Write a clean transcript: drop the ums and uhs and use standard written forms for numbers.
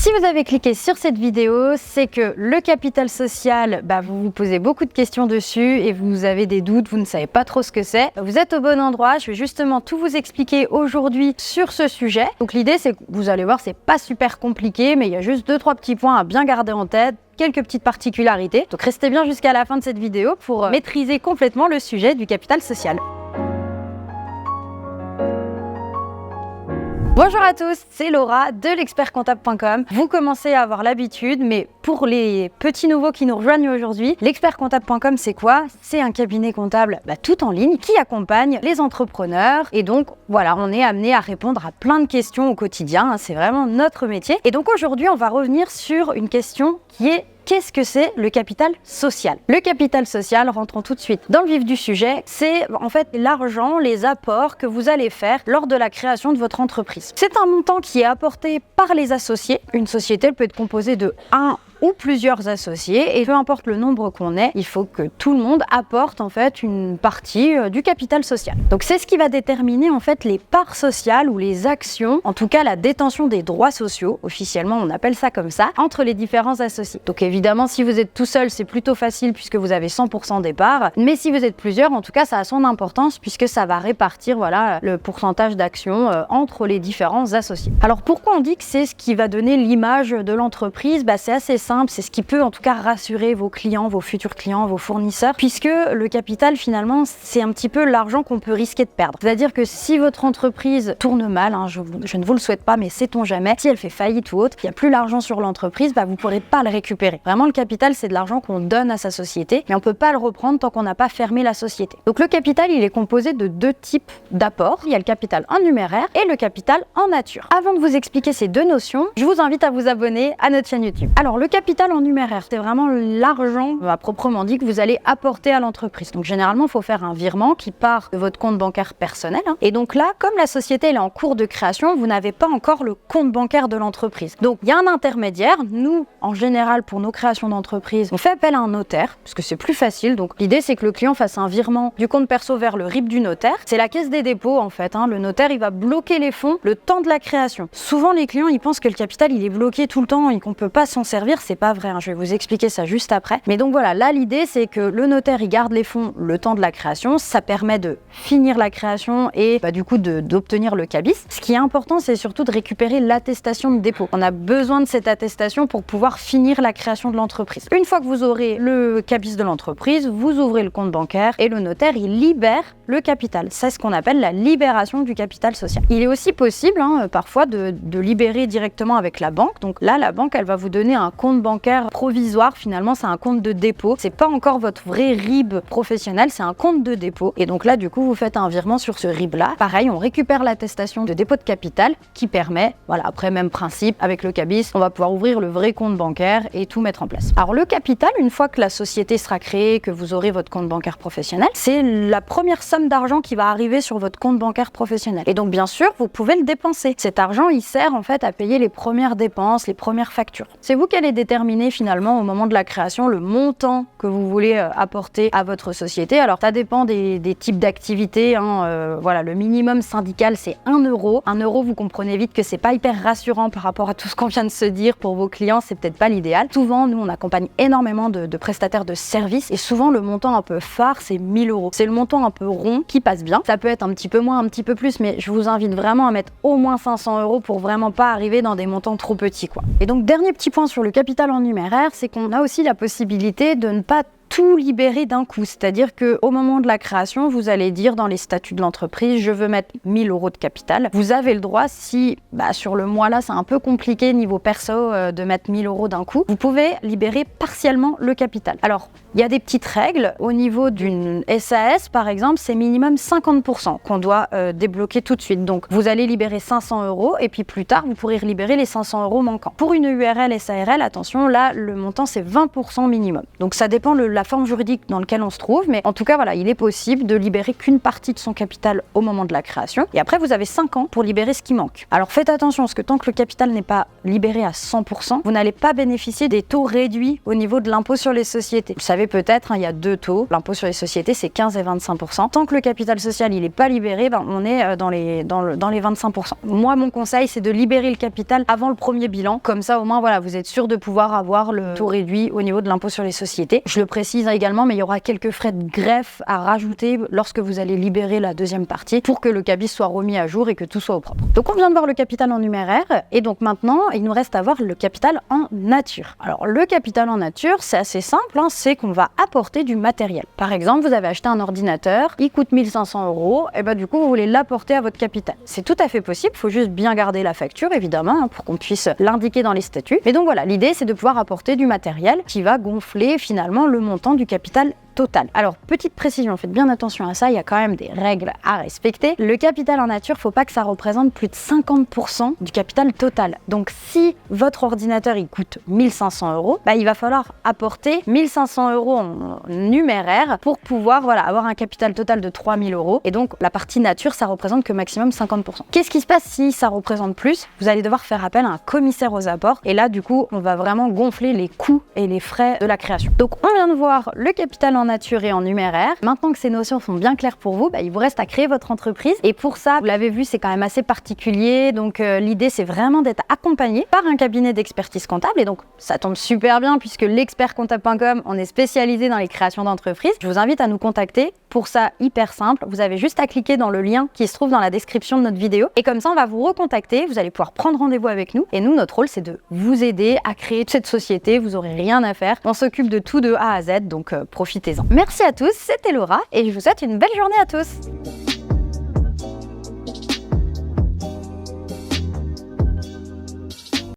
Si vous avez cliqué sur cette vidéo, c'est que le capital social, vous vous posez beaucoup de questions dessus et vous avez des doutes, vous ne savez pas trop ce que c'est. Vous êtes au bon endroit, je vais justement tout vous expliquer aujourd'hui sur ce sujet. Donc l'idée, c'est que vous allez voir, c'est pas super compliqué, mais il y a juste 2-3 petits points à bien garder en tête. Quelques petites particularités. Donc restez bien jusqu'à la fin de cette vidéo pour maîtriser complètement le sujet du capital social. Bonjour à tous, c'est Laura de l'expertcomptable.com. Vous commencez à avoir l'habitude, mais pour les petits nouveaux qui nous rejoignent aujourd'hui, l'expertcomptable.com c'est quoi? C'est un cabinet comptable tout en ligne qui accompagne les entrepreneurs. Et donc voilà, on est amené à répondre à plein de questions au quotidien, c'est vraiment notre métier. Et donc aujourd'hui, on va revenir sur une question qui est: qu'est-ce que c'est le capital social? Le capital social, rentrons tout de suite dans le vif du sujet, c'est en fait l'argent, les apports que vous allez faire lors de la création de votre entreprise. C'est un montant qui est apporté par les associés. Une société, elle peut être composée de un ou plusieurs associés, et peu importe le nombre qu'on est, il faut que tout le monde apporte en fait une partie du capital social. Donc c'est ce qui va déterminer en fait les parts sociales ou les actions, en tout cas la détention des droits sociaux, officiellement on appelle ça comme ça, entre les différents associés. Donc évidemment si vous êtes tout seul c'est plutôt facile puisque vous avez 100% des parts, mais si vous êtes plusieurs, en tout cas ça a son importance puisque ça va répartir le pourcentage d'actions entre les différents associés. Alors pourquoi on dit que c'est ce qui va donner l'image de l'entreprise? C'est assez simple, c'est ce qui peut en tout cas rassurer vos clients, vos futurs clients, vos fournisseurs, puisque le capital finalement c'est un petit peu l'argent qu'on peut risquer de perdre. C'est-à-dire que si votre entreprise tourne mal, je ne vous le souhaite pas, mais sait-on jamais, si elle fait faillite ou autre, il n'y a plus l'argent sur l'entreprise, vous ne pourrez pas le récupérer. Vraiment le capital c'est de l'argent qu'on donne à sa société, mais on ne peut pas le reprendre tant qu'on n'a pas fermé la société. Donc le capital il est composé de deux types d'apports. Il y a le capital en numéraire et le capital en nature. Avant de vous expliquer ces deux notions, je vous invite à vous abonner à notre chaîne YouTube. Alors le capital en numéraire, c'est vraiment l'argent à proprement dit que vous allez apporter à l'entreprise. Donc généralement, il faut faire un virement qui part de votre compte bancaire personnel. Et donc là, comme la société elle est en cours de création, vous n'avez pas encore le compte bancaire de l'entreprise. Donc il y a un intermédiaire. Nous, en général, pour nos créations d'entreprise, on fait appel à un notaire parce que c'est plus facile. Donc l'idée, c'est que le client fasse un virement du compte perso vers le RIB du notaire. C'est la caisse des dépôts en fait. Le notaire, il va bloquer les fonds le temps de la création. Souvent, les clients, ils pensent que le capital, il est bloqué tout le temps et qu'on peut pas s'en servir. C'est pas vrai, je vais vous expliquer ça juste après. Mais donc voilà, là l'idée c'est que le notaire il garde les fonds le temps de la création, ça permet de finir la création et du coup d'obtenir le cabis. Ce qui est important c'est surtout de récupérer l'attestation de dépôt. On a besoin de cette attestation pour pouvoir finir la création de l'entreprise. Une fois que vous aurez le cabis de l'entreprise, vous ouvrez le compte bancaire et le notaire il libère le capital. C'est ce qu'on appelle la libération du capital social. Il est aussi possible parfois de libérer directement avec la banque. Donc là la banque elle va vous donner un compte bancaire provisoire, finalement c'est un compte de dépôt, c'est pas encore votre vrai RIB professionnel, c'est un compte de dépôt et donc là du coup vous faites un virement sur ce RIB là. Pareil, on récupère l'attestation de dépôt de capital qui permet, après même principe, avec le cabis, on va pouvoir ouvrir le vrai compte bancaire et tout mettre en place. Alors le capital, une fois que la société sera créée, que vous aurez votre compte bancaire professionnel, c'est la première somme d'argent qui va arriver sur votre compte bancaire professionnel. Et donc bien sûr, vous pouvez le dépenser. Cet argent, il sert en fait à payer les premières dépenses, les premières factures. C'est vous qui allez déterminer finalement au moment de la création le montant que vous voulez apporter à votre société. Alors ça dépend des types d'activités. Le minimum syndical c'est 1 euro. 1 euro, vous comprenez vite que c'est pas hyper rassurant par rapport à tout ce qu'on vient de se dire. Pour vos clients, c'est peut-être pas l'idéal. Souvent, nous on accompagne énormément de prestataires de services et souvent le montant un peu phare c'est 1 000 euros. C'est le montant un peu rond qui passe bien. Ça peut être un petit peu moins, un petit peu plus, mais je vous invite vraiment à mettre au moins 500 euros pour vraiment pas arriver dans des montants trop petits, quoi. Et donc dernier petit point sur le capital en numéraire, c'est qu'on a aussi la possibilité de ne pas tout libérer d'un coup, c'est-à-dire qu'au moment de la création, vous allez dire dans les statuts de l'entreprise, je veux mettre 1 000 euros de capital. Vous avez le droit, si sur le mois là, c'est un peu compliqué niveau perso de mettre 1 000 euros d'un coup, vous pouvez libérer partiellement le capital. Alors, il y a des petites règles. Au niveau d'une SAS, par exemple, c'est minimum 50% qu'on doit débloquer tout de suite. Donc, vous allez libérer 500 euros et puis plus tard, vous pourrez libérer les 500 euros manquants. Pour une URL SARL, attention, là, le montant, c'est 20% minimum. Donc, ça dépend la forme juridique dans laquelle on se trouve, mais en tout cas, voilà, il est possible de libérer qu'une partie de son capital au moment de la création. Et après, vous avez 5 ans pour libérer ce qui manque. Alors faites attention, parce que tant que le capital n'est pas libéré à 100%, vous n'allez pas bénéficier des taux réduits au niveau de l'impôt sur les sociétés. Vous savez peut-être, il y a 2 taux. L'impôt sur les sociétés, c'est 15 et 25%. Tant que le capital social il n'est pas libéré, on est dans les 25%. Moi, mon conseil, c'est de libérer le capital avant le premier bilan. Comme ça, au moins, voilà, vous êtes sûr de pouvoir avoir le taux réduit au niveau de l'impôt sur les sociétés. Je le précise également, mais il y aura quelques frais de greffe à rajouter lorsque vous allez libérer la deuxième partie pour que le cabis soit remis à jour et que tout soit au propre. Donc, on vient de voir le capital en numéraire et donc maintenant, il nous reste à voir le capital en nature. Alors, le capital en nature, c'est assez simple, c'est qu'on va apporter du matériel. Par exemple, vous avez acheté un ordinateur, il coûte 1 500 €, et du coup, vous voulez l'apporter à votre capital. C'est tout à fait possible, il faut juste bien garder la facture, évidemment, pour qu'on puisse l'indiquer dans les statuts. Mais donc voilà, l'idée, c'est de pouvoir apporter du matériel qui va gonfler finalement le montant du capital total. Alors, petite précision, faites bien attention à ça, il y a quand même des règles à respecter. Le capital en nature, faut pas que ça représente plus de 50% du capital total. Donc, si votre ordinateur, il coûte 1 500 €, il va falloir apporter 1 500 € en numéraire pour pouvoir avoir un capital total de 3 000 €. Et donc, la partie nature, ça représente que maximum 50%. Qu'est-ce qui se passe si ça représente plus? Vous allez devoir faire appel à un commissaire aux apports. Et là, du coup, on va vraiment gonfler les coûts et les frais de la création. Donc, on vient de voir le capital en nature et en numéraire. Maintenant que ces notions sont bien claires pour vous, il vous reste à créer votre entreprise. Et pour ça, vous l'avez vu, c'est quand même assez particulier. Donc, l'idée, c'est vraiment d'être accompagné par un cabinet d'expertise comptable. Et donc, ça tombe super bien puisque l'expertcomptable.com, on est spécialisé dans les créations d'entreprises. Je vous invite à nous contacter. Pour ça, hyper simple, vous avez juste à cliquer dans le lien qui se trouve dans la description de notre vidéo. Et comme ça, on va vous recontacter. Vous allez pouvoir prendre rendez-vous avec nous. Et nous, notre rôle, c'est de vous aider à créer cette société. Vous n'aurez rien à faire. On s'occupe de tout de A à Z. Donc, profitez-en. Merci à tous, c'était Laura et je vous souhaite une belle journée à tous.